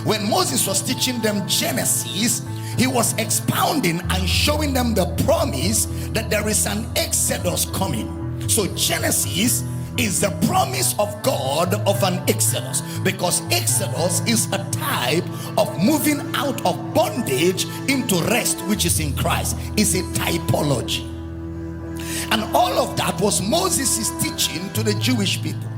When Moses was teaching them Genesis, he was expounding and showing them the promise that there is an exodus coming. So Genesis is the promise of God of an exodus, because exodus is a type of moving out of bondage into rest, which is in Christ. It's a typology. And all of that was Moses' teaching to the Jewish people.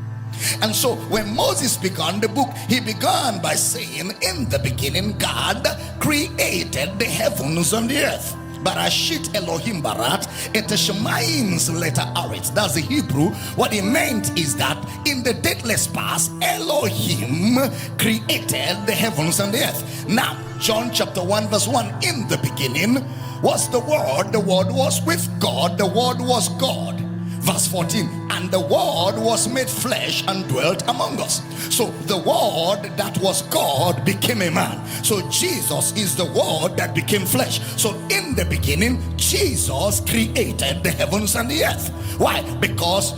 And so when Moses began the book, he began by saying, in the beginning God created the heavens and the earth. Barashit Elohim Barat et Shemaim's letter Aretz. That's the Hebrew. What it meant is that in the dateless past, Elohim created the heavens and the earth. Now, John chapter 1 verse 1, in the beginning was the Word was with God, the Word was God. Verse 14, and the Word was made flesh and dwelt among us. So the Word that was God became a man. So Jesus is the Word that became flesh. So in the beginning, Jesus created the heavens and the earth. Why? Because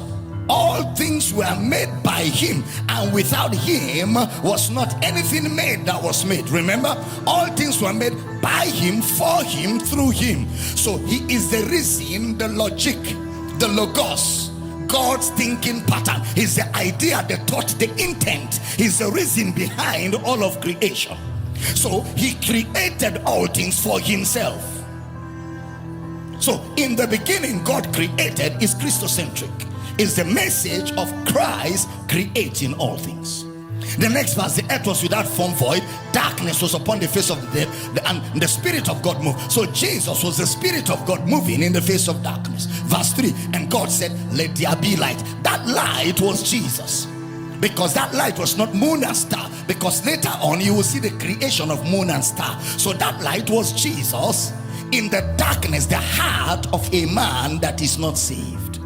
all things were made by him, and without him was not anything made that was made. Remember, all things were made by him, for him, through him. So he is the reason, the logic, the logos, God's thinking pattern. Is the idea, the thought, the intent. Is the reason behind all of creation. So he created all things for himself. So in the beginning, God created is Christocentric. Is the message of Christ creating all things. The next verse, the earth was without form void, darkness was upon the face of the deep, and the Spirit of God moved. So Jesus was the Spirit of God moving in the face of darkness. Verse 3, and God said, let there be light. That light was Jesus, because that light was not moon and star, because later on you will see the creation of moon and star. So that light was Jesus in the darkness, the heart of a man that is not saved.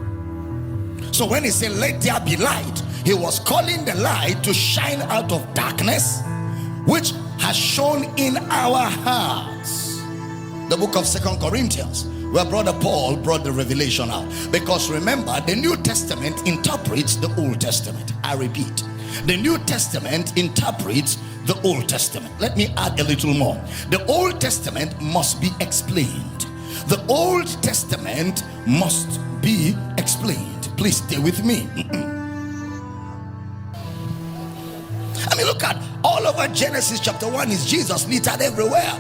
So when he said let there be light, he was calling the light to shine out of darkness, which has shone in our hearts. The book of 2 Corinthians, where Brother Paul brought the revelation out. Because remember, the New Testament interprets the Old Testament. I repeat, the New Testament interprets the Old Testament. Let me add a little more. The Old Testament must be explained. The Old Testament must be explained. Please stay with me. I mean, look at all over Genesis chapter 1 is Jesus littered everywhere.